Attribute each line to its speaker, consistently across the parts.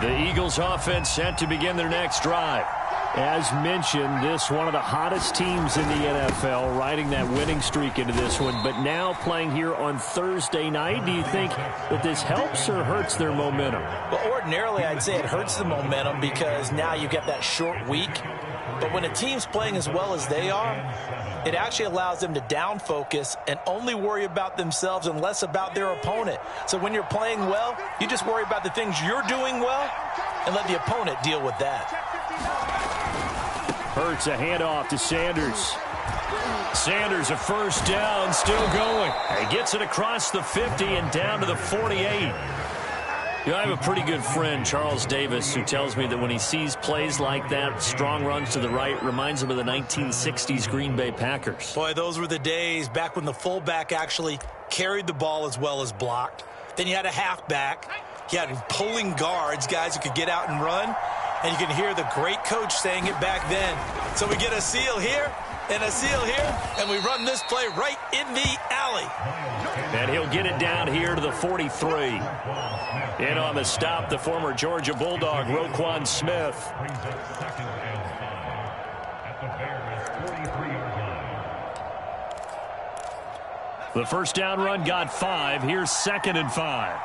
Speaker 1: The Eagles offense set to begin their next drive. As mentioned, this one of the hottest teams in the NFL, riding that winning streak into this one, but now playing here on Thursday night. Do you think that this helps or hurts their momentum?
Speaker 2: Well, ordinarily, I'd say it hurts the momentum because now you get that short week. But when a team's playing as well as they are, it actually allows them to down focus and only worry about themselves and less about their opponent. So when you're playing well, you just worry about the things you're doing well and let the opponent deal with that.
Speaker 1: Hurts a handoff to Sanders. Sanders a first down, still going. He gets it across the 50 and down to the 48. You know, I have a pretty good friend, Charles Davis, who tells me that when he sees plays like that, strong runs to the right, reminds him of the 1960s Green Bay Packers.
Speaker 2: Boy, those were the days back when the fullback actually carried the ball as well as blocked. Then you had a halfback. You had pulling guards, guys who could get out and run. And you can hear the great coach saying it back then. So we get a seal here and a seal here, and we run this play right in the alley.
Speaker 1: And he'll get it down here to the 43. In on the stop, the former Georgia Bulldog, Roquan Smith. The first down run got 5. Here's 2nd and 5.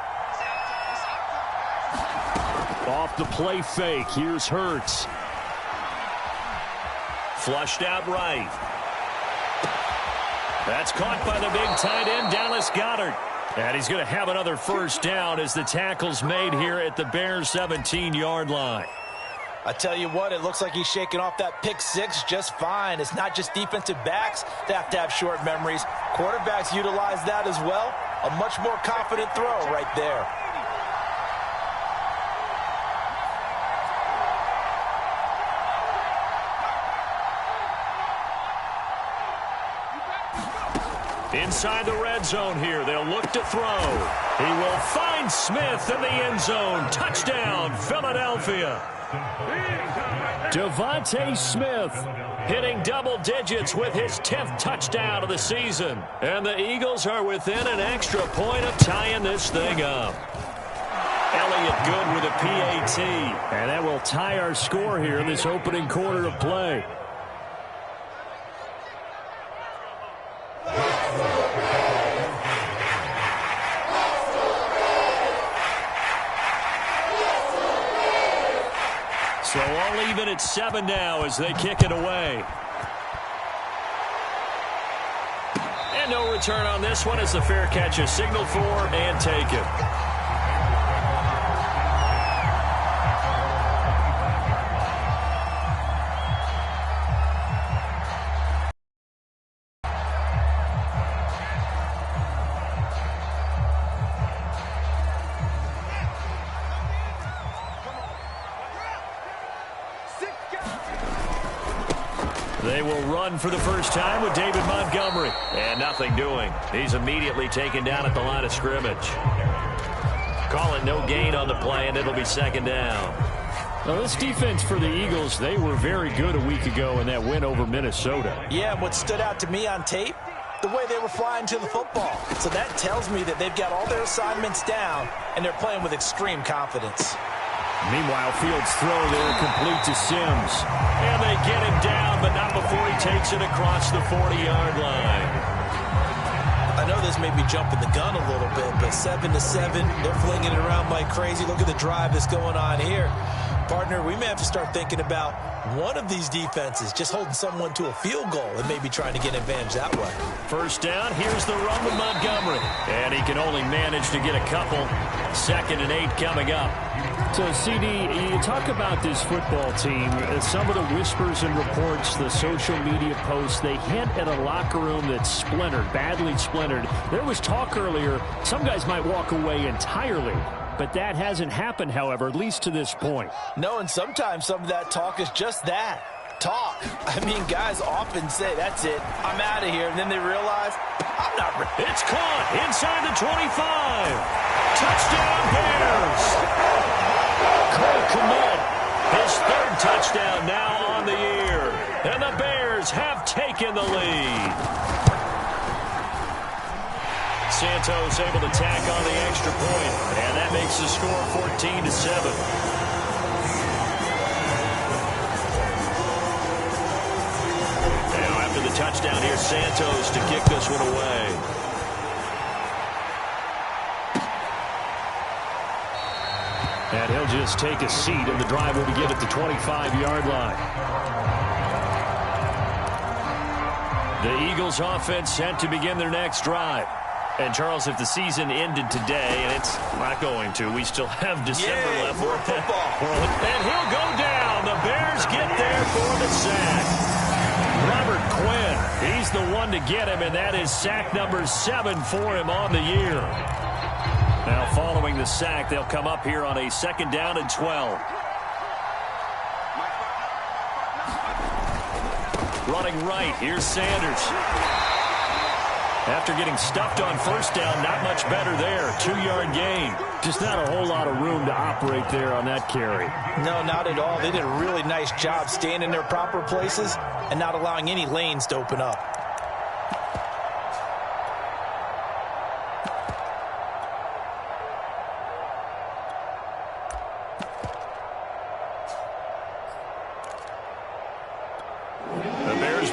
Speaker 1: Off the play fake. Here's Hurts. Flushed out right. That's caught by the big tight end, Dallas Goedert. And he's going to have another first down as the tackle's made here at the Bears' 17-yard line.
Speaker 2: I tell you what, it looks like he's shaking off that pick six just fine. It's not just defensive backs that have to have short memories. Quarterbacks utilize that as well. A much more confident throw right there.
Speaker 1: Inside the red zone here, they'll look to throw. He will find Smith in the end zone. Touchdown, Philadelphia. Devontae Smith hitting double digits with his 10th touchdown of the season. And the Eagles are within an extra point of tying this thing up. Elliott good with a PAT. And that will tie our score here in this opening quarter of play. So all even at 7 now as they kick it away. And no return on this one as the fair catch is signaled for and taken. They will run for the first time with David Montgomery. And nothing doing. He's immediately taken down at the line of scrimmage. Call it no gain on the play, and it'll be 2nd down. Well, this defense for the Eagles, they were very good a week ago in that win over Minnesota.
Speaker 2: Yeah, and what stood out to me on tape, the way they were flying to the football. So that tells me that they've got all their assignments down, and they're playing with extreme confidence.
Speaker 1: Meanwhile, Fields' throw there complete to Sims. And they get him down, but not before he takes it across the 40-yard line.
Speaker 2: I know this may be jumping the gun a little bit, but 7-7, they're flinging it around like crazy. Look at the drive that's going on here. Partner, we may have to start thinking about one of these defenses just holding someone to a field goal and maybe trying to get an advantage that way.
Speaker 1: First down, here's the run with Montgomery. And he can only manage to get a couple. 2nd and 8 coming up. So, CD, you talk about this football team, some of the whispers and reports, the social media posts, they hint at a locker room that's splintered, badly splintered. There was talk earlier, some guys might walk away entirely. But that hasn't happened, however, at least to this point.
Speaker 2: No, and sometimes some of that talk is just that. Talk. I mean, guys often say, that's it, I'm out of here. And then they realize, I'm not ready.
Speaker 1: It's caught inside the 25. Touchdown, Bears. Cole Kmet, his 3rd touchdown now on the year. And the Bears have taken the lead. Santos able to tack on the extra point, and that makes the score 14-7. Now after the touchdown, here's Santos to kick this one away. And he'll just take a seat, and the drive will begin at the 25-yard line. The Eagles offense set to begin their next drive. And, Charles, if the season ended today, and it's not going to, we still have December left.
Speaker 2: More football.
Speaker 1: And he'll go down. The Bears get there for the sack. Robert Quinn, he's the one to get him, and that is sack number 7 for him on the year. Now, following the sack, they'll come up here on a 2nd down and 12. Running right, here's Sanders. After getting stuffed on 1st down, not much better there. 2-yard gain. Just not a whole lot of room to operate there on that carry.
Speaker 2: No, not at all. They did a really nice job staying in their proper places and not allowing any lanes to open up.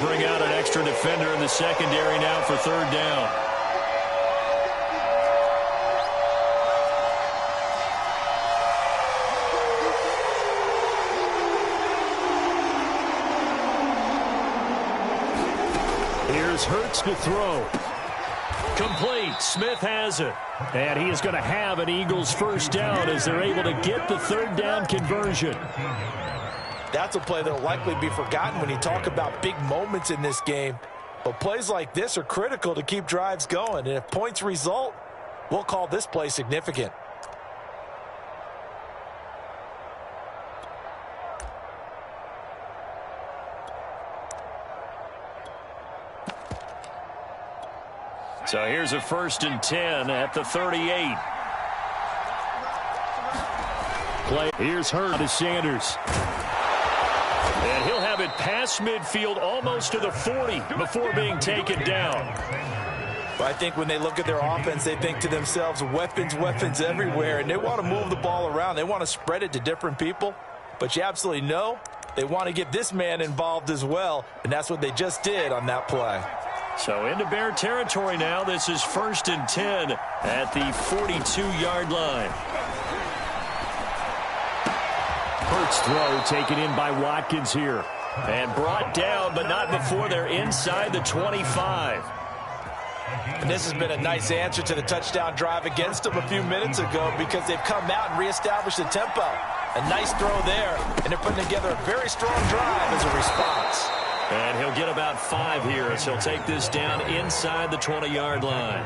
Speaker 1: Bring out an extra defender in the secondary now for 3rd down. Here's Hurts to throw. Complete. Smith has it. And he is going to have an Eagles 1st down as they're able to get the 3rd down conversion.
Speaker 2: That's a play that will likely be forgotten when you talk about big moments in this game. But plays like this are critical to keep drives going. And if points result, we'll call this play significant.
Speaker 1: So here's a 1st and 10 at the 38. Play. Here's Hurts to Sanders. And he'll have it past midfield almost to the 40 before being taken down.
Speaker 2: But I think when they look at their offense, they think to themselves, weapons, weapons everywhere. And they want to move the ball around. They want to spread it to different people. But you absolutely know they want to get this man involved as well. And that's what they just did on that play.
Speaker 1: So into Bear territory now. This is 1st and 10 at the 42-yard line. Hurts throw taken in by Watkins here. And brought down, but not before they're inside the 25.
Speaker 2: And this has been a nice answer to the touchdown drive against them a few minutes ago because they've come out and reestablished the tempo. A nice throw there, and they're putting together a very strong drive as a response.
Speaker 1: And he'll get about 5 here as he'll take this down inside the 20-yard line.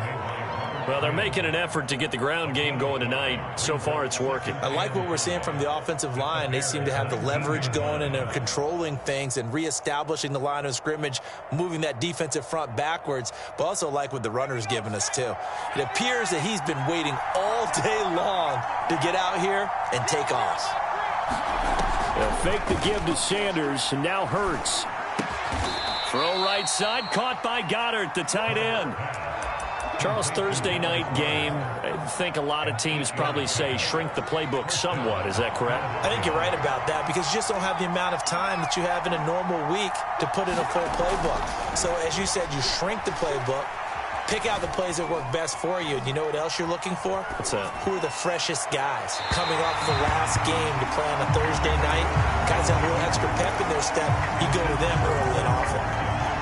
Speaker 1: Well, they're making an effort to get the ground game going tonight. So far, it's working.
Speaker 2: I like what we're seeing from the offensive line. They seem to have the leverage going, and they're controlling things and reestablishing the line of scrimmage, moving that defensive front backwards, but also like what the runner's giving us, too. It appears that he's been waiting all day long to get out here and take off.
Speaker 1: They'll fake the give to Sanders, and now Hurts. Throw right side, caught by Goddard, the tight end. Charles, Thursday night game, I think a lot of teams probably say shrink the playbook somewhat. Is that correct?
Speaker 2: I think you're right about that because you just don't have the amount of time that you have in a normal week to put in a full playbook. So, as you said, you shrink the playbook, pick out the plays that work best for you. And you know what else you're looking for?
Speaker 1: What's that?
Speaker 2: Who are the freshest guys coming off the last game to play on a Thursday night? Guys have a little extra pep in their step. You go to them early and often.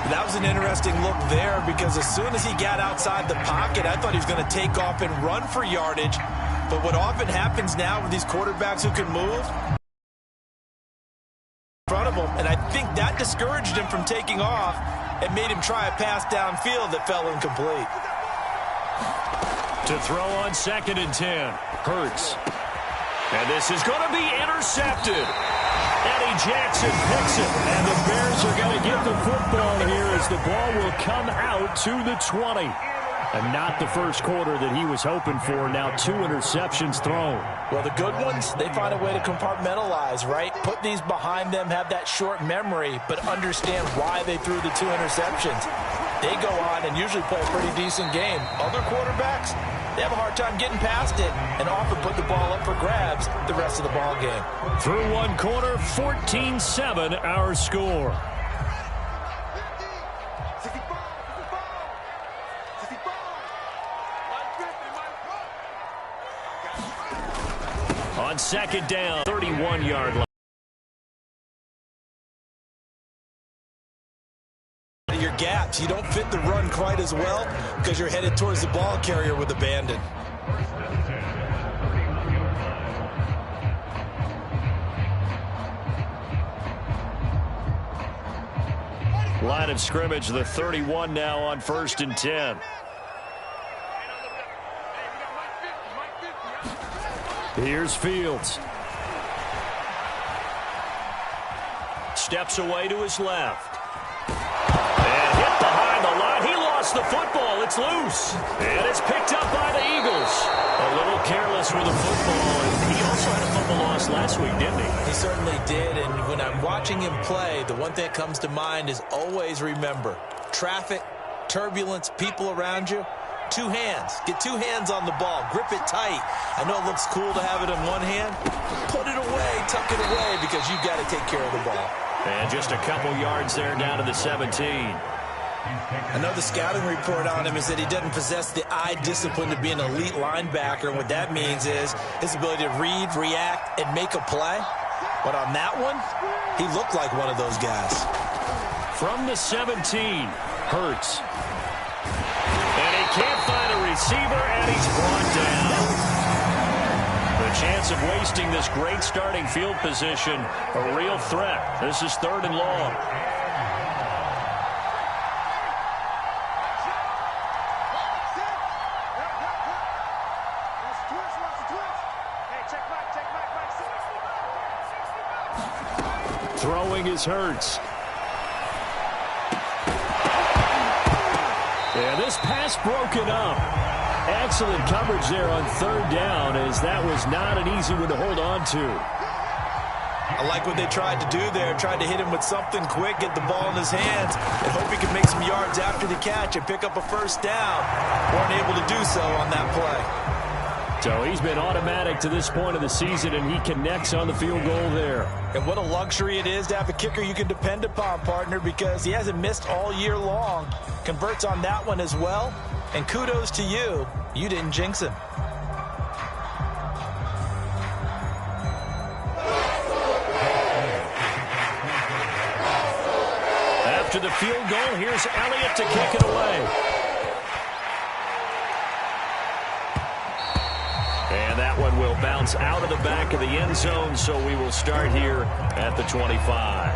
Speaker 2: That was an interesting look there because as soon as he got outside the pocket, I thought he was going to take off and run for yardage. But what often happens now with these quarterbacks who can move in front of him, and I think that discouraged him from taking off and made him try a pass downfield that fell incomplete.
Speaker 1: To throw on 2nd and 10, Hurts. And this is going to be intercepted. Eddie Jackson picks it, and the Bears are going to get the football here as the ball will come out to the 20. And not the first quarter that he was hoping for. Now 2 interceptions thrown.
Speaker 2: Well, the good ones, they find a way to compartmentalize, right? Put these behind them, have that short memory, but understand why they threw the 2 interceptions. they go on and usually play a pretty decent game. Other quarterbacks, they have a hard time getting past it and often put the ball up for grabs the rest of the ball game.
Speaker 1: Through one quarter, 14-7 our score. On second down, 31-yard line.
Speaker 2: Your gaps, you don't fit the run quite as well because you're headed towards the ball carrier with abandon.
Speaker 1: Line of scrimmage, the 31 now on 1st and 10. Here's Fields. Steps away to his left. And hit behind the line. He lost the football. It's loose. And it's picked up by the Eagles. A little careless with the football. And he also had a fumble loss last week, didn't he?
Speaker 2: He certainly did. And when I'm watching him play, the one thing that comes to mind is always remember, traffic, turbulence, people around you. Two hands. Get two hands on the ball. Grip it tight. I know it looks cool to have it in one hand. Put it away. Tuck it away because you've got to take care of the ball.
Speaker 1: And just a couple yards there down to the 17.
Speaker 2: I know the scouting report on him is that he doesn't possess the eye discipline to be an elite linebacker. And what that means is his ability to read, react, and make a play. But on that one, he looked like one of those guys.
Speaker 1: From the 17, Hurts. And he can't find a receiver, and he's brought down. The chance of wasting this great starting field position, a real threat. This is 3rd and long. Throwing is Hurts. And this pass broken up. Excellent coverage there on 3rd down, as that was not an easy one to hold on to.
Speaker 2: I like what they tried to do there. Tried to hit him with something quick, get the ball in his hands, and hope he could make some yards after the catch and pick up a 1st down. Weren't able to do so on that play.
Speaker 1: So he's been automatic to this point of the season, and he connects on the field goal there.
Speaker 2: And what a luxury it is to have a kicker you can depend upon, partner, because he hasn't missed all year long. Converts on that one as well. And kudos to you. You didn't jinx him.
Speaker 1: After the field goal, here's Elliott to kick it away. And that one will bounce out of the back of the end zone, so we will start here at the 25.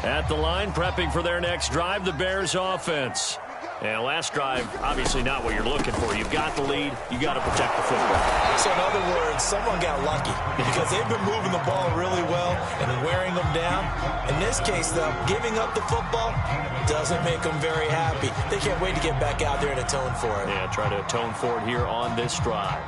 Speaker 1: At the line, prepping for their next drive, the Bears offense. And last drive, obviously not what you're looking for. You've got the lead. You got to protect the football.
Speaker 2: So in other words, someone got lucky because they've been moving the ball really well and wearing them down. In this case, though, giving up the football doesn't make them very happy. They can't wait to get back out there and atone for it.
Speaker 1: Yeah, try to atone for it here on this drive.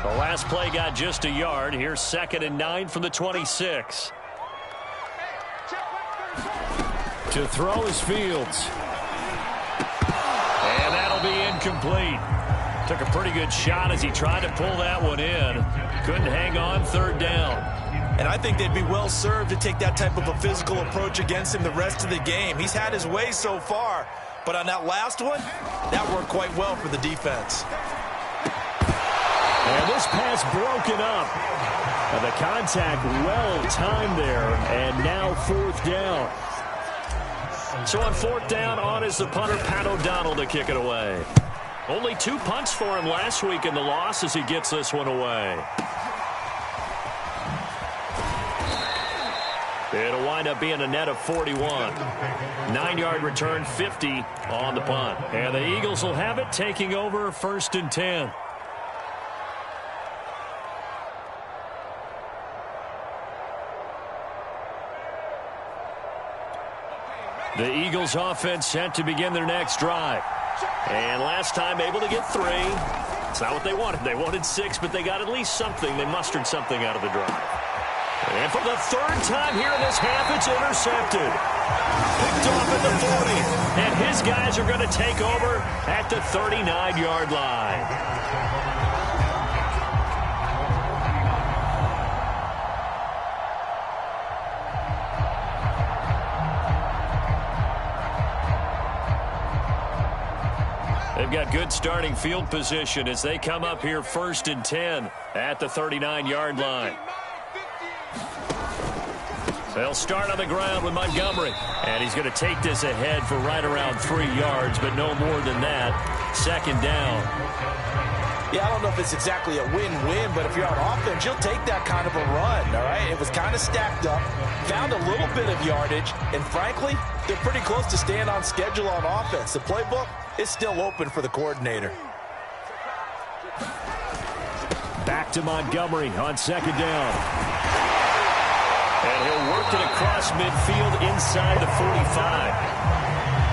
Speaker 1: The last play got just a yard. Here's 2nd and 9 from the 26. To throw is Fields. And that'll be incomplete. Took a pretty good shot as he tried to pull that one in. Couldn't hang on 3rd down.
Speaker 2: And I think they'd be well served to take that type of a physical approach against him the rest of the game. He's had his way so far. But on that last one, that worked quite well for the defense.
Speaker 1: And this pass broken up. And the contact well timed there. And now 4th down. So on 4th down, on is the punter, Pat O'Donnell, to kick it away. Only 2 punts for him last week in the loss as he gets this one away. It'll wind up being a net of 41. 9-yard return, 50 on the punt. And the Eagles will have it, taking over 1st and 10. The Eagles offense set to begin their next drive. And last time able to get 3. It's not what they wanted. They wanted 6, but they got at least something. They mustered something out of the drive. And for the third time here in this half, it's intercepted. Picked off at the 40. And his guys are going to take over at the 39-yard line. They've got good starting field position as they come up here 1st and 10 at the 39-yard line. They'll start on the ground with Montgomery. And he's going to take this ahead for right around 3 yards, but no more than that. 2nd down.
Speaker 2: Yeah, I don't know if it's exactly a win-win, but if you're on offense, you'll take that kind of a run, all right? It was kind of stacked up, found a little bit of yardage, and frankly, they're pretty close to staying on schedule on offense. The playbook is still open for the coordinator.
Speaker 1: Back to Montgomery on 2nd down. And he'll work it across midfield inside the 45.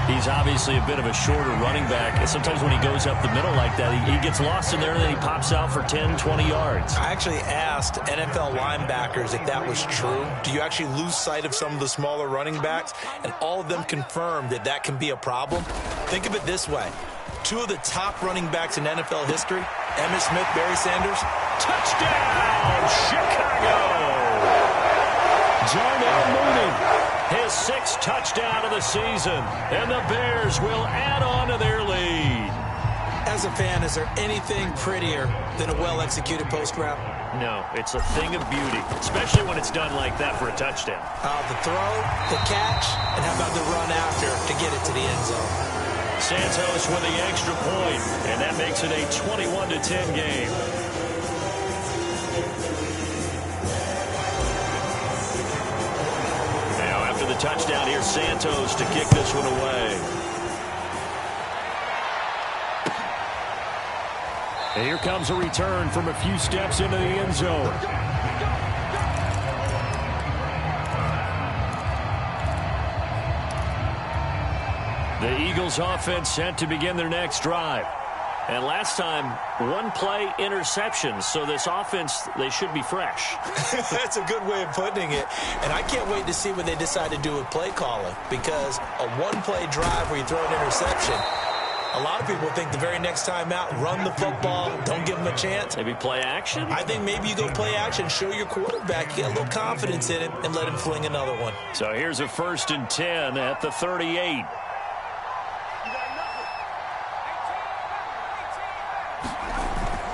Speaker 1: He's obviously a bit of a shorter running back. And sometimes when he goes up the middle like that, he gets lost in there and then he pops out for 10, 20 yards.
Speaker 2: I actually asked NFL linebackers if that was true. Do you actually lose sight of some of the smaller running backs? And all of them confirmed that that can be a problem. Think of it this way. 2 of the top running backs in NFL history, Emmitt Smith, Barry Sanders.
Speaker 1: Touchdown, Chicago! Darnell Mooney, his 6th touchdown of the season, and the Bears will add on to their lead.
Speaker 2: As a fan, is there anything prettier than a well-executed post route?
Speaker 1: No, it's a thing of beauty, especially when it's done like that for a touchdown.
Speaker 2: The throw, the catch, and how about the run after to get it to the end zone?
Speaker 1: Santos with the extra point, and that makes it a 21-10 game. The touchdown here, Santos to kick this one away. And here comes a return from a few steps into the end zone. The Eagles offense set to begin their next drive. And last time, 1 play interception, so this offense, they should be fresh.
Speaker 2: That's a good way of putting it. And I can't wait to see what they decide to do with play calling, because a 1-play drive where you throw an interception, a lot of people think the very next time out, run the football, don't give them a chance.
Speaker 1: Maybe play action?
Speaker 2: I think maybe you go play action, show your quarterback, you get a little confidence in him, and let him fling another one.
Speaker 1: So here's a 1st and 10 at the 38.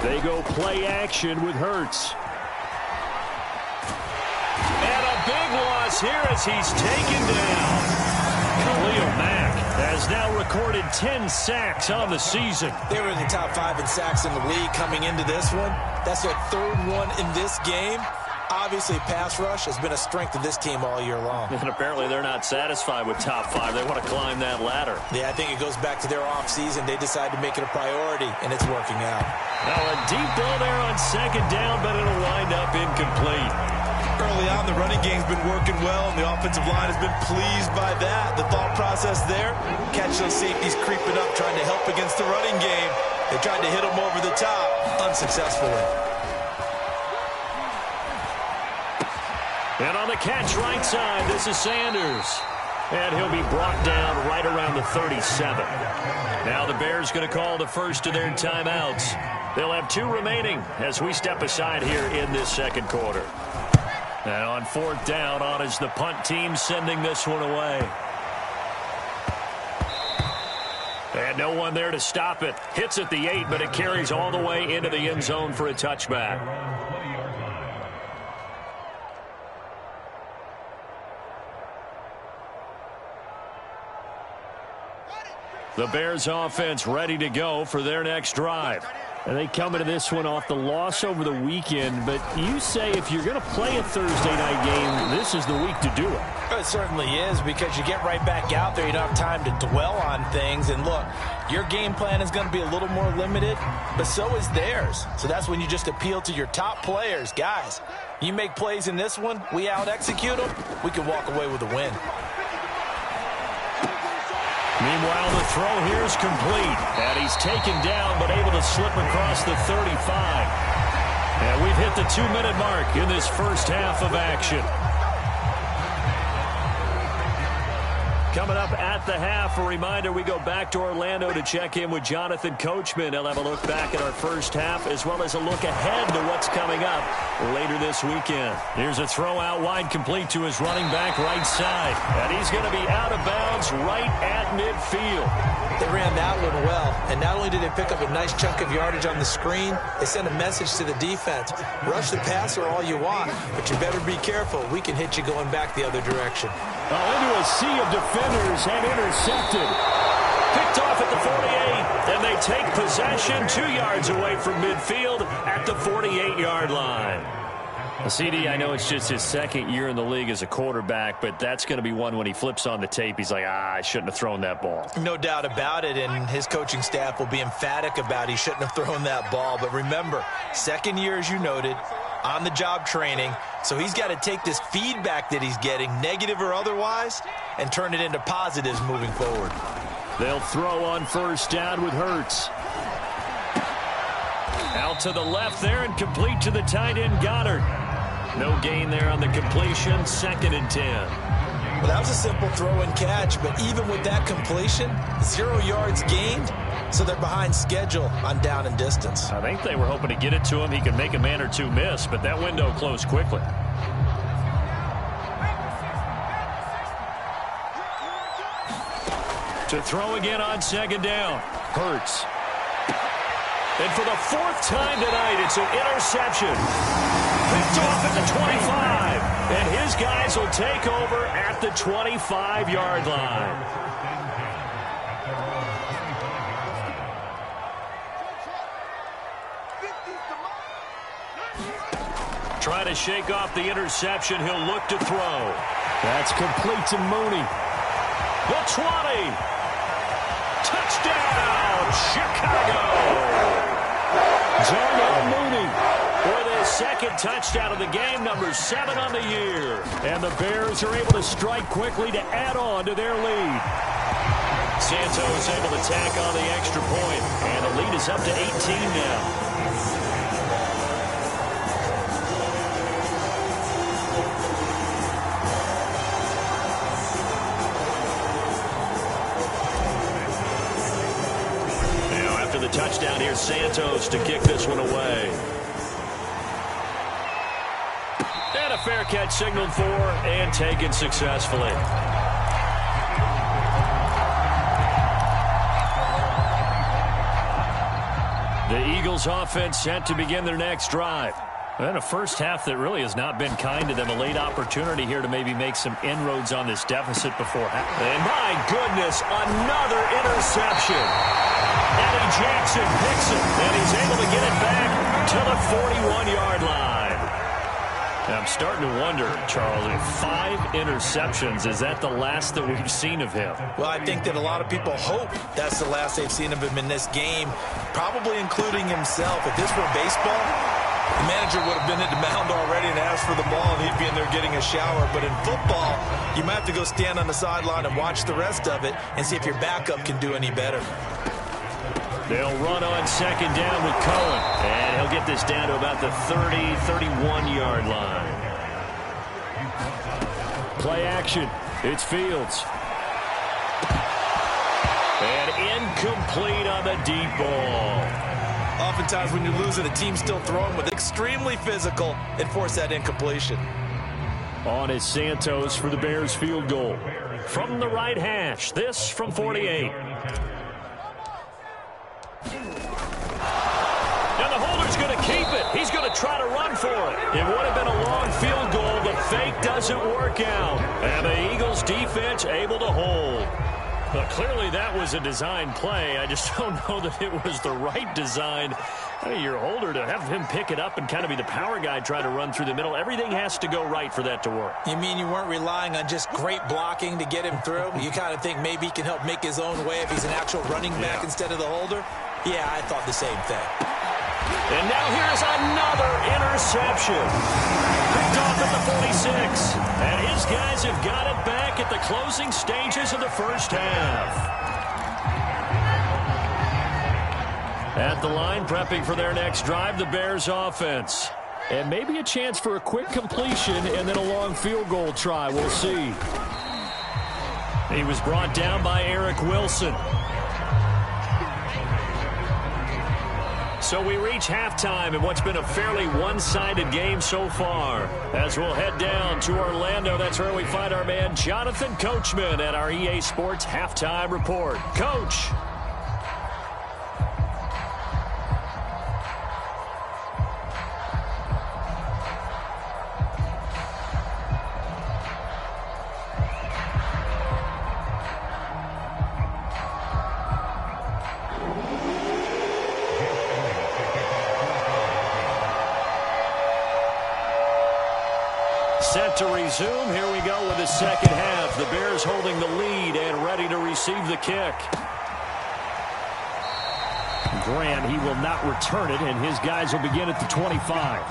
Speaker 1: They go play action with Hurts. And a big loss here as he's taken down. Khalil Mack has now recorded 10 sacks on the season.
Speaker 2: They were in the top 5 in sacks in the league coming into this one. That's their 3rd one in this game. Obviously, pass rush has been a strength of this team all year long.
Speaker 1: And apparently they're not satisfied with top 5. They want to climb that ladder.
Speaker 2: Yeah, I think it goes back to their offseason. They decided to make it a priority, and it's working out.
Speaker 1: Now a deep ball there on 2nd down, but it'll wind up incomplete.
Speaker 2: Early on, the running game's been working well, and the offensive line has been pleased by that. The thought process there, catch those safeties creeping up, trying to help against the running game. They tried to hit them over the top, unsuccessfully.
Speaker 1: And on the catch right side, this is Sanders. And he'll be brought down right around the 37. Now the Bears going to call the first of their timeouts. They'll have 2 remaining as we step aside here in this 2nd quarter. And on 4th down, on is the punt team sending this one away. And no one there to stop it. Hits at the 8, but it carries all the way into the end zone for a touchback. The Bears offense ready to go for their next drive. And they come into this one off the loss over the weekend. But you say if you're going to play a Thursday night game, this is the week to do it.
Speaker 2: It certainly is, because you get right back out there. You don't have time to dwell on things. And look, your game plan is going to be a little more limited, but so is theirs. So that's when you just appeal to your top players. Guys, you make plays in this one, we out-execute them, we can walk away with a win.
Speaker 1: Meanwhile, the throw here is complete. And he's taken down, but able to slip across the 35. And we've hit the 2-minute mark in this first half of action. Coming up at the half, a reminder, we go back to Orlando to check in with Jonathan Coachman. He'll have a look back at our first half as well as a look ahead to what's coming up later this weekend. Here's a throw out wide, complete to his running back right side. And he's going to be out of bounds right at midfield.
Speaker 2: They ran that one well, and not only did they pick up a nice chunk of yardage on the screen, they sent a message to the defense. Rush the passer all you want, but you better be careful. We can hit you going back the other direction.
Speaker 1: Into a sea of defenders and intercepted. Picked off at the 48, and they take possession 2 yards away from midfield at the 48-yard line. CD, I know it's just his second year in the league as a quarterback, but that's going to be one when he flips on the tape, he's like, I shouldn't have thrown that ball.
Speaker 2: No doubt about it, and his coaching staff will be emphatic about he shouldn't have thrown that ball. But remember, second year, as you noted, on-the-job training, so he's got to take this feedback that he's getting, negative or otherwise, and turn it into positives moving forward.
Speaker 1: They'll throw on first down with Hurts. Out to the left there and complete to the tight end, Goddard. No gain there on the completion, 2nd and 10.
Speaker 2: Well, that was a simple throw and catch, but even with that completion, 0 yards gained, so they're behind schedule on down and distance.
Speaker 1: I think they were hoping to get it to him. He could make a man or two miss, but that window closed quickly. To throw again on 2nd down, Hurts. And for the 4th time tonight, it's an interception. Picked off at the 25. And his guys will take over at the 25-yard line. Trying to shake off the interception. He'll look to throw. That's complete to Mooney. The 20. Touchdown, Chicago. Darnell Mooney for the 2nd touchdown of the game, number 7 on the year. And the Bears are able to strike quickly to add on to their lead. Santos able to tack on the extra point, and the lead is up to 18 now. The touchdown here, Santos to kick this one away. And a fair catch signaled for and taken successfully. The Eagles offense set to begin their next drive. And a first half that really has not been kind to them. A late opportunity here to maybe make some inroads on this deficit before half. And my goodness, another interception. Eddie Jackson picks it, and he's able to get it back to the 41-yard line. Now I'm starting to wonder, Charles, if 5 interceptions, is that the last that we've seen of him?
Speaker 2: Well, I think that a lot of people hope that's the last they've seen of him in this game, probably including himself. If this were baseball, the manager would have been at the mound already and asked for the ball, and he'd be in there getting a shower. But in football, you might have to go stand on the sideline and watch the rest of it and see if your backup can do any better.
Speaker 1: They'll run on 2nd down with Cohen, and he'll get this down to about the 30, 31-yard line. Play action. It's Fields. And incomplete on the deep ball.
Speaker 2: Oftentimes when you're losing, a team's still throwing with extremely physical and force that incompletion.
Speaker 1: On is Santos for the Bears field goal. From the right hash, this from 48. And the holder's going to keep it. He's going to try to run for it. It would have been a long field goal. The fake doesn't work out. And the Eagles defense able to hold. But clearly that was a design play. I just don't know that it was the right design. I mean, your holder, to have him pick it up and kind of be the power guy trying to run through the middle, everything has to go right for that to work.
Speaker 2: You mean you weren't relying on just great blocking to get him through? You kind of think maybe he can help make his own way if he's an actual running back instead of the holder? Yeah, I thought the same thing.
Speaker 1: And now here's another interception. Picked off at the 46. And his guys have got it back at the closing stages of the first half. At the line, prepping for their next drive, the Bears offense. And maybe a chance for a quick completion and then a long field goal try. We'll see. He was brought down by Eric Wilson. So we reach halftime in what's been a fairly one-sided game so far. As we'll head down to Orlando, that's where we find our man Jonathan Coachman at our EA Sports Halftime Report. Coach. Set to resume. Here we go with the second half. The Bears holding the lead and ready to receive the kick. Grant, he will not return it, and his guys will begin at the 25.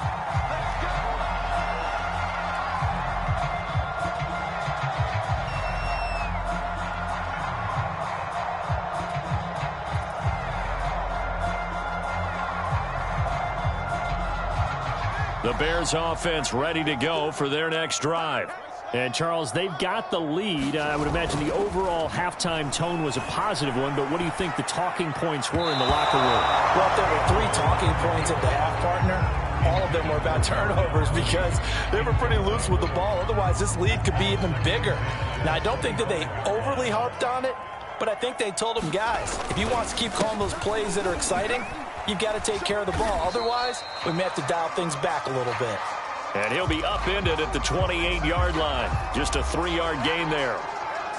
Speaker 1: The Bears offense ready to go for their next drive. And, Charles, they've got the lead. I would imagine the overall halftime tone was a positive one, but what do you think the talking points were in the locker room?
Speaker 2: Well, if there were 3 talking points at the half, partner, all of them were about turnovers because they were pretty loose with the ball. Otherwise, this lead could be even bigger. Now, I don't think that they overly harped on it, but I think they told them, guys, if you want to keep calling those plays that are exciting, you've got to take care of the ball. Otherwise, we may have to dial things back a little bit.
Speaker 1: And he'll be upended at the 28-yard line. Just a 3-yard gain there.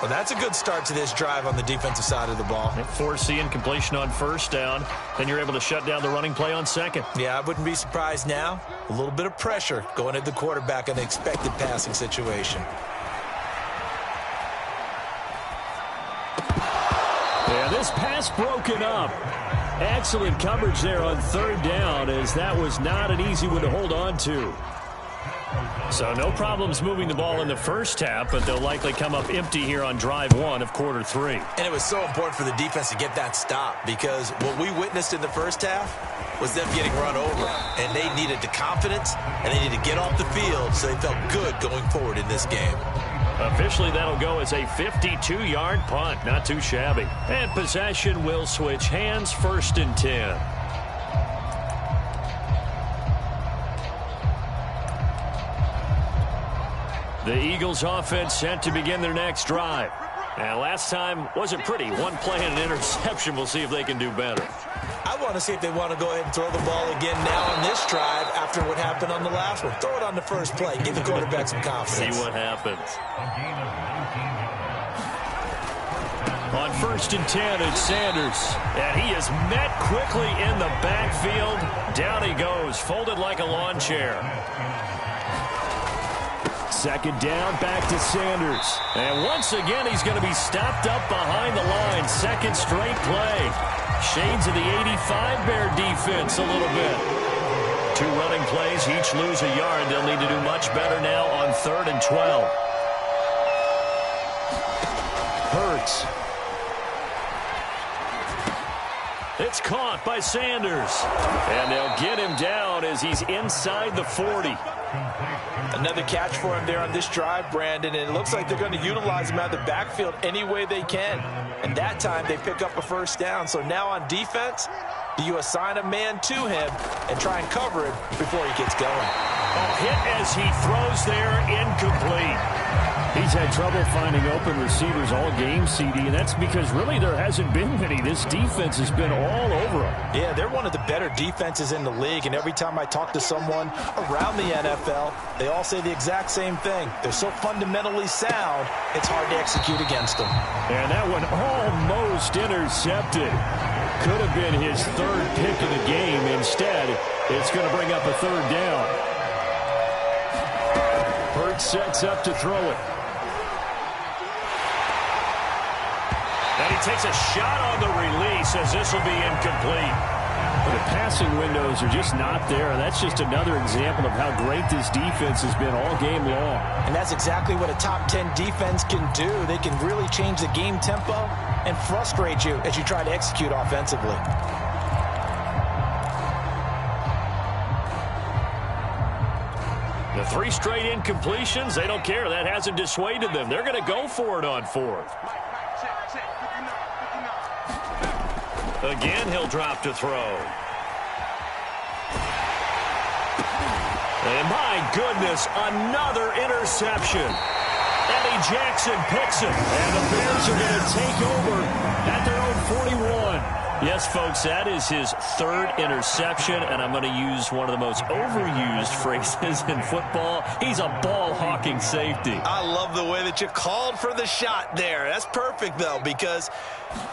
Speaker 2: Well, that's a good start to this drive on the defensive side of the ball.
Speaker 1: Force the incompletion on first down. Then you're able to shut down the running play on second.
Speaker 2: Yeah, I wouldn't be surprised now. A little bit of pressure going at the quarterback in the expected passing situation.
Speaker 1: Yeah, this pass broken up. Excellent coverage there on third down, as that was not an easy one to hold on to. So no problems moving the ball in the first half, but they'll likely come up empty here on drive 1 of quarter 3.
Speaker 2: And it was so important for the defense to get that stop, because what we witnessed in the first half was them getting run over. And they needed the confidence, and they needed to get off the field so they felt good going forward in this game.
Speaker 1: Officially, that'll go as a 52-yard punt. Not too shabby. And possession will switch hands, 1st and 10. The Eagles offense set to begin their next drive. And last time wasn't pretty. One play and an interception. We'll see if they can do better.
Speaker 2: I want to see if they want to go ahead and throw the ball again now on this drive after what happened on the last one. Throw it on the first play. Give the quarterback some confidence.
Speaker 1: See what happens. On 1st and 10, it's Sanders. And he is met quickly in the backfield. Down he goes, folded like a lawn chair. Second down, back to Sanders. And once again, he's going to be stopped up behind the line. Second straight play. Shades of the 85 Bear defense a little bit. 2 running plays, each lose a yard. They'll need to do much better now on 3rd and 12. Hurts. It's caught by Sanders. And they'll get him down as he's inside the 40.
Speaker 2: Another catch for him there on this drive, Brandon, and it looks like they're going to utilize him out of the backfield any way they can. And that time they pick up a first down. So now on defense, do you assign a man to him and try and cover him before he gets going?
Speaker 1: A hit as he throws there, incomplete. He's had trouble finding open receivers all game, CD, and that's because really there hasn't been many. This defense has been all over them.
Speaker 2: Yeah, they're one of the better defenses in the league, and every time I talk to someone around the NFL, they all say the exact same thing. They're so fundamentally sound, it's hard to execute against them.
Speaker 1: And that one almost intercepted. Could have been his 3rd pick of the game. Instead, it's going to bring up a 3rd down. Hurts sets up to throw it. And he takes a shot on the release as this will be incomplete. The passing windows are just not there. That's just another example of how great this defense has been all game long.
Speaker 2: And that's exactly what a top 10 defense can do. They can really change the game tempo and frustrate you as you try to execute offensively.
Speaker 1: The 3 straight incompletions, they don't care. That hasn't dissuaded them. They're going to go for it on 4th. Again, he'll drop to throw. And my goodness, another interception. Eddie Jackson picks it, and the Bears are going to take over at their own 41. Yes, folks, that is his 3rd interception, and I'm going to use one of the most overused phrases in football. He's a ball-hawking safety.
Speaker 2: I love the way that you called for the shot there. That's perfect, though, because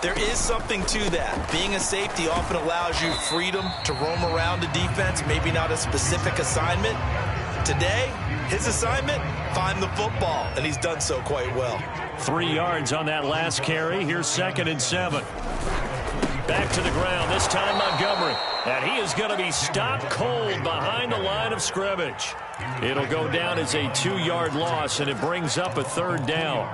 Speaker 2: there is something to that. Being a safety often allows you freedom to roam around the defense, maybe not a specific assignment. Today, his assignment, find the football, and he's done so quite well.
Speaker 1: 3 yards on that last carry. Here's 2nd and 7. Back to the ground, this time Montgomery. And he is going to be stopped cold behind the line of scrimmage. It'll go down as a 2-yard loss, and it brings up a 3rd down.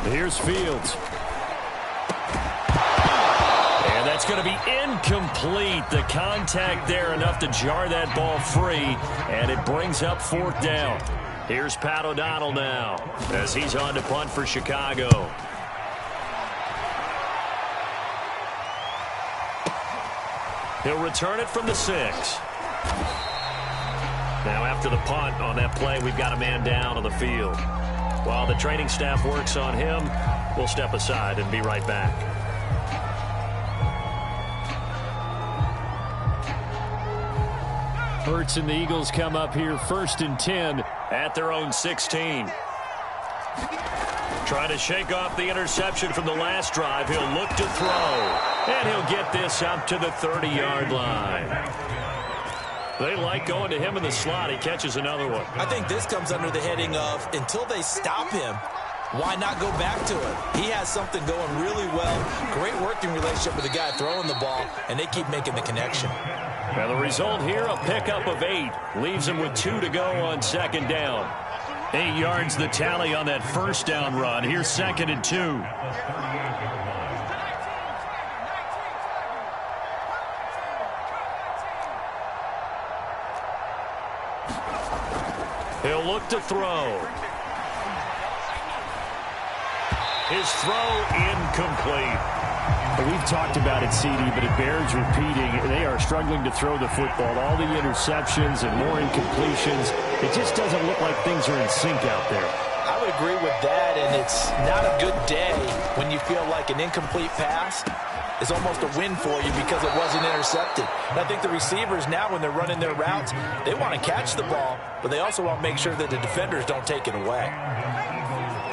Speaker 1: Here's Fields. And that's going to be incomplete. The contact there enough to jar that ball free, and it brings up 4th down. Here's Pat O'Donnell now as he's on to punt for Chicago. He'll return it from the 6. Now after the punt on that play, we've got a man down on the field. While the training staff works on him, we'll step aside and be right back. Hurts and the Eagles come up here 1st and 10 at their own 16. Trying to shake off the interception from the last drive. He'll look to throw, and he'll get this up to the 30-yard line. They like going to him in the slot. He catches another one.
Speaker 2: I think this comes under the heading of until they stop him, why not go back to it? He has something going really well. Great working relationship with the guy throwing the ball, and they keep making the connection.
Speaker 1: Now the result here, a pickup of 8. Leaves him with 2 to go on 2nd down. 8 yards the tally on that 1st down run. Here's 2nd and 2. He'll look to throw. His throw incomplete.
Speaker 3: We've talked about it, CD, but it bears repeating. They are struggling to throw the football. All the interceptions and more incompletions. It just doesn't look like things are in sync out there.
Speaker 2: I would agree with that, and it's not a good day when you feel like an incomplete pass is almost a win for you because it wasn't intercepted. And I think the receivers now, when they're running their routes, they want to catch the ball, but they also want to make sure that the defenders don't take it away.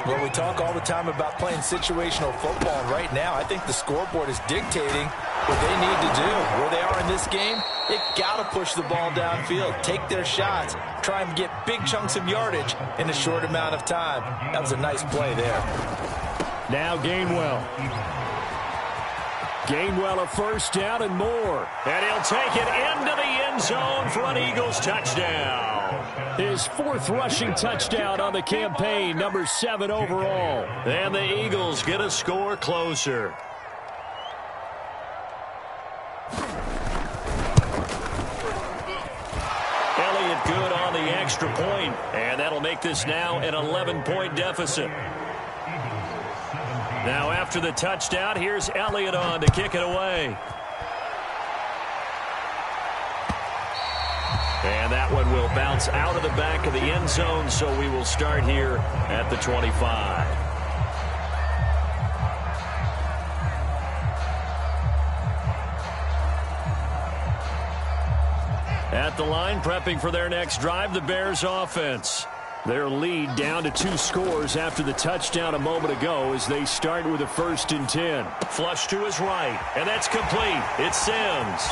Speaker 2: Well, we talk all the time about playing situational football, and right now I think the scoreboard is dictating what they need to do. Where they are in this game, they've got to push the ball downfield, take their shots, try and get big chunks of yardage in a short amount of time. That was a nice play there.
Speaker 3: Now Gainwell.
Speaker 1: Gainwell a 1st down and more. And he'll take it into the end zone for an Eagles touchdown.
Speaker 3: His 4th rushing touchdown on the campaign, number 7 overall.
Speaker 1: And the Eagles get a score closer. Elliott good on the extra point, and that'll make this now an 11-point deficit. Now after the touchdown, here's Elliott on to kick it away. And that one will bounce out of the back of the end zone, so we will start here at the 25. At the line, prepping for their next drive, the Bears offense. Their lead down to 2 scores after the touchdown a moment ago as they start with a 1st and 10. Flush to his right, and that's complete. It's Sims.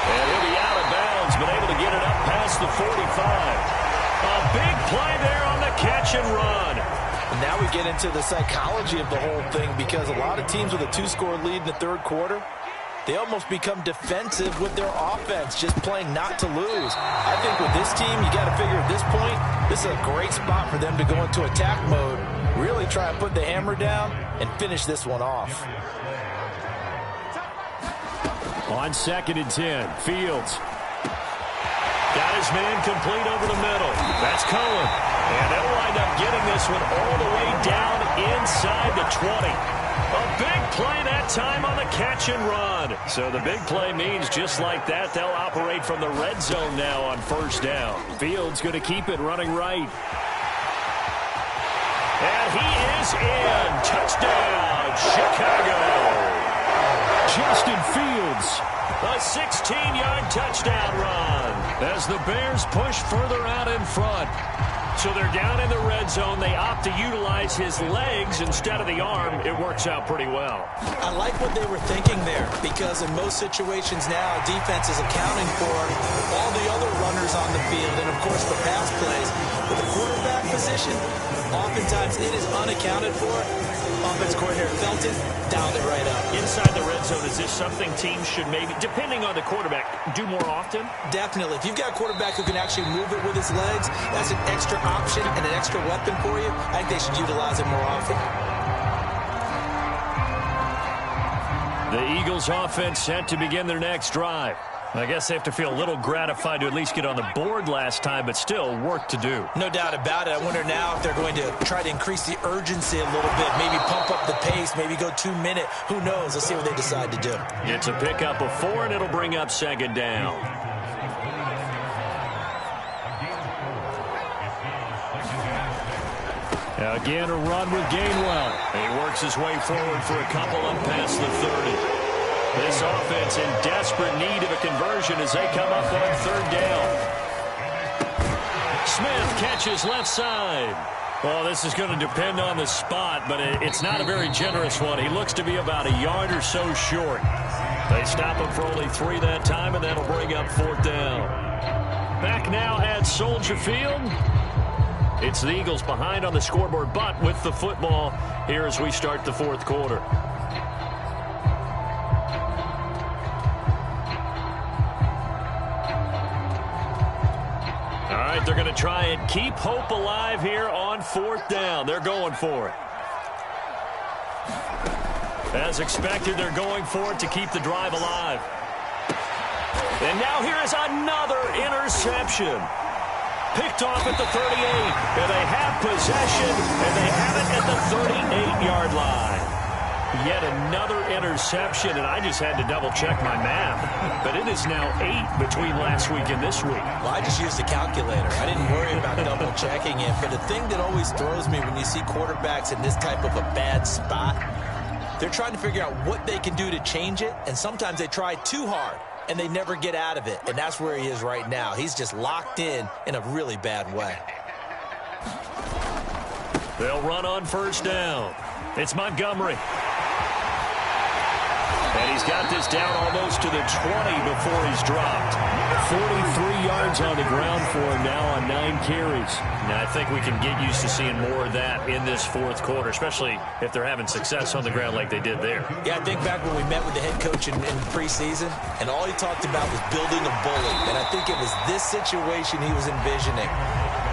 Speaker 1: And he'll be out of bounds, but able to get it up past the 45. A big play there on the catch and run.
Speaker 2: And now we get into the psychology of the whole thing, because a lot of teams with a 2-score lead in the 3rd quarter, they almost become defensive with their offense, just playing not to lose. I think with this team, you got to figure at this point, this is a great spot for them to go into attack mode, Really try and put the hammer down and finish this one off.
Speaker 1: On 2nd and 10, Fields. Got his man complete over the middle. That's Cohen. And they'll wind up getting this one all the way down inside the 20. A big play that time on the catch and run. So the big play means just like that, they'll operate from the red zone now on 1st down. Fields going to keep it running right. And he is in. Touchdown, Chicago. Justin Fields. A 16-yard touchdown run as the Bears push further out in front. So they're down in the red zone. They opt to utilize his legs instead of the arm. It works out pretty well.
Speaker 2: I like what they were thinking there, because in most situations now, defense is accounting for all the other runners on the field and, of course, the pass plays. With the quarterback position, oftentimes it is unaccounted for. Offense coordinator Felton dialed it right up.
Speaker 1: Inside the red zone, is this something teams should maybe, depending on the quarterback, do more often?
Speaker 2: Definitely. If you've got a quarterback who can actually move it with his legs, that's an extra option and an extra weapon for you. I think they should utilize it more often.
Speaker 1: The Eagles offense set to begin their next drive. I guess they have to feel a little gratified to at least get on the board last time, but still work to do.
Speaker 2: No doubt about it. I wonder now if they're going to try to increase the urgency a little bit, maybe pump up the pace, maybe go 2-minute. Who knows? Let's see what they decide to do.
Speaker 1: It's a pickup of 4, and it'll bring up 2nd down. Again, a run with Gainwell. He works his way forward for a couple up past the 30. This offense in desperate need of a conversion as they come up on 3rd down. Smith catches left side. Well, this is going to depend on the spot, but it's not a very generous one. He looks to be about a yard or so short. They stop him for only 3 that time, and that'll bring up 4th down. Back now at Soldier Field. It's the Eagles behind on the scoreboard, but with the football here as we start the 4th quarter. All right, they're going to try and keep hope alive here on 4th down. They're going for it. As expected, they're going for it to keep the drive alive. And now here is another interception. Picked off at the 38, and they have possession, and they have it at the 38-yard line. Yet another interception, and I just had to double-check my math. But it is now 8 between last week and this week.
Speaker 2: Well, I just used a calculator. I didn't worry about double-checking it. But the thing that always throws me when you see quarterbacks in this type of a bad spot, they're trying to figure out what they can do to change it, and sometimes they try too hard, and they never get out of it. And that's where he is right now. He's just locked in a really bad way.
Speaker 1: They'll run on 1st down. It's Montgomery. And he's got this down almost to the 20 before he's dropped. 43 yards on the ground for him now on 9 carries. Now, I think we can get used to seeing more of that in this 4th quarter, especially if they're having success on the ground like they did there.
Speaker 2: Yeah, I think back when we met with the head coach in preseason, and all he talked about was building a bully. And I think it was this situation he was envisioning.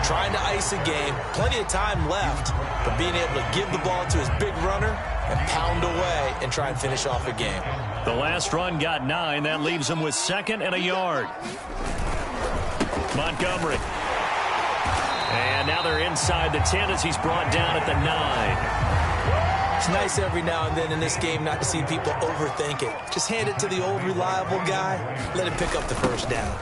Speaker 2: Trying to ice a game, plenty of time left, but being able to give the ball to his big runner and pound away and try and finish off a game.
Speaker 1: The last run got 9. That leaves them with 2nd and a yard. Montgomery. And now they're inside the 10 as he's brought down at the 9.
Speaker 2: It's nice every now and then in this game not to see people overthink it. Just hand it to the old reliable guy. Let him pick up the 1st down.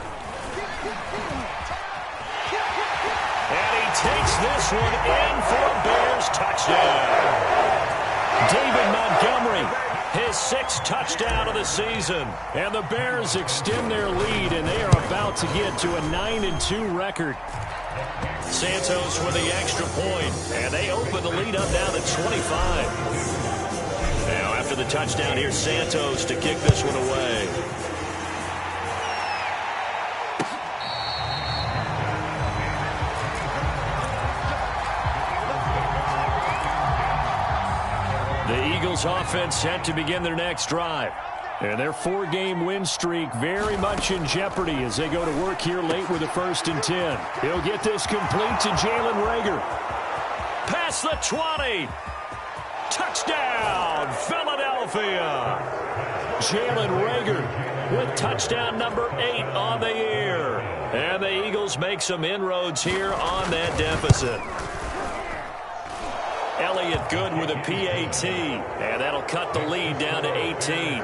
Speaker 1: And he takes this one in for a Bears touchdown. David Montgomery, his 6th touchdown of the season. And the Bears extend their lead, and they are about to get to a 9-2 record. Santos with the extra point, and they open the lead up now to 25. Now, after the touchdown, here's Santos to kick this one away. The Eagles offense set to begin their next drive. And their 4-game win streak very much in jeopardy as they go to work here late with a 1st and 10. He'll get this complete to Jalen Reagor. Past the 20. Touchdown, Philadelphia. Jalen Reagor with touchdown number 8 on the year. And the Eagles make some inroads here on that deficit. Elliott Good with a PAT. And that'll cut the lead down to 18.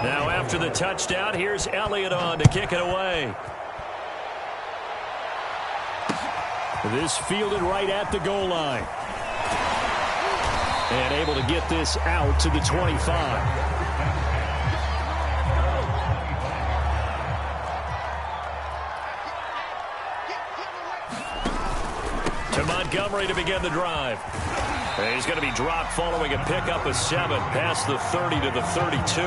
Speaker 1: Now after the touchdown, here's Elliott on to kick it away. This fielded right at the goal line. And able to get this out to the 25. To Montgomery to begin the drive. And he's going to be dropped following a pickup of 7 past the 30 to the 32.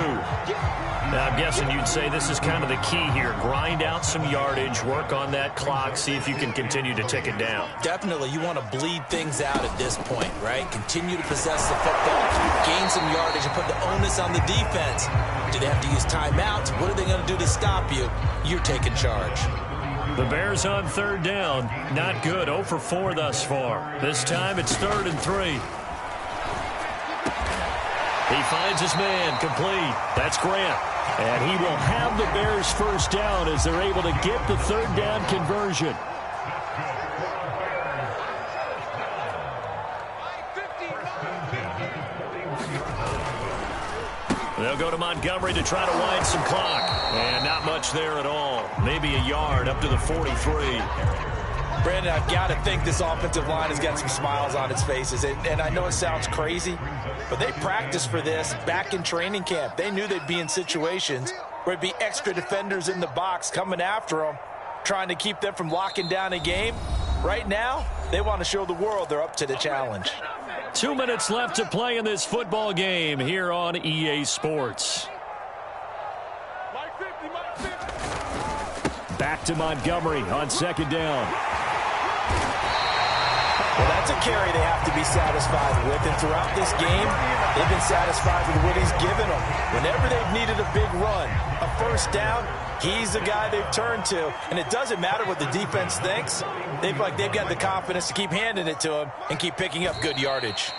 Speaker 1: Now, I'm guessing you'd say this is kind of the key here. Grind out some yardage, work on that clock, see if you can continue to tick it down.
Speaker 2: Definitely. You want to bleed things out at this point, right? Continue to possess the football, gain some yardage, and put the onus on the defense. Do they have to use timeouts? What are they going to do to stop you? You're taking charge.
Speaker 1: The Bears on 3rd down. Not good. 0 for 4 thus far. This time it's 3rd and 3. He finds his man complete. That's Grant. And he will have the Bears first down as they're able to get the 3rd down conversion. They'll go to Montgomery to try to wind some clock. And not much there at all. Maybe a yard up to the 43.
Speaker 2: Brandon, I've got to think this offensive line has got some smiles on its faces. And I know it sounds crazy, but they practiced for this back in training camp. They knew they'd be in situations where it'd be extra defenders in the box coming after them, trying to keep them from locking down a game. Right now, they want to show the world they're up to the challenge.
Speaker 1: 2 minutes left to play in this football game here on EA Sports. Back to Montgomery on 2nd down.
Speaker 2: Well, that's a carry they have to be satisfied with. And throughout this game, they've been satisfied with what he's given them. Whenever they've needed a big run, a first down, he's the guy they've turned to. And it doesn't matter what the defense thinks. They've got the confidence to keep handing it to him and keep picking up good yardage.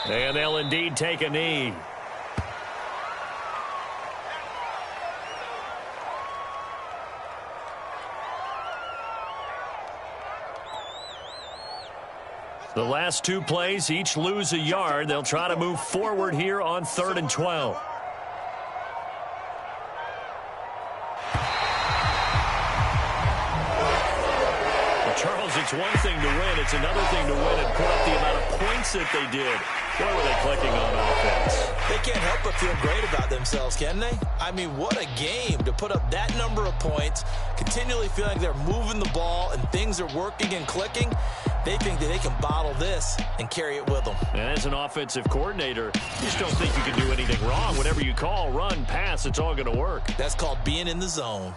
Speaker 1: And they'll indeed take a knee. The last 2 plays, each lose a yard. They'll try to move forward here on 3rd and 12. Charles, it's one thing to win. It's another thing to win and put up the amount of points that they did. Boy, were they clicking on offense.
Speaker 2: They can't help but feel great about themselves, can they? I mean, what a game to put up that number of points, continually feeling they're moving the ball and things are working and clicking. They think that they can bottle this and carry it with them.
Speaker 1: And as an offensive coordinator, you just don't think you can do anything wrong. Whatever you call, run, pass, it's all going to work.
Speaker 2: That's called being in the zone.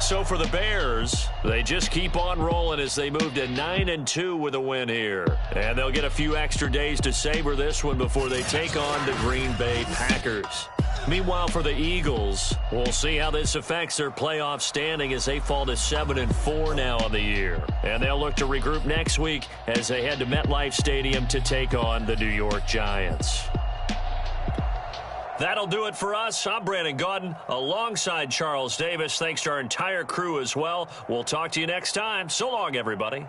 Speaker 1: So for the Bears, they just keep on rolling as they move to 9-2 with a win here. And they'll get a few extra days to savor this one before they take on the Green Bay Packers. Meanwhile, for the Eagles, we'll see how this affects their playoff standing as they fall to 7-4 now on the year. And they'll look to regroup next week as they head to MetLife Stadium to take on the New York Giants. That'll do it for us. I'm Brandon Gaudin alongside Charles Davis. Thanks to our entire crew as well. We'll talk to you next time. So long, everybody.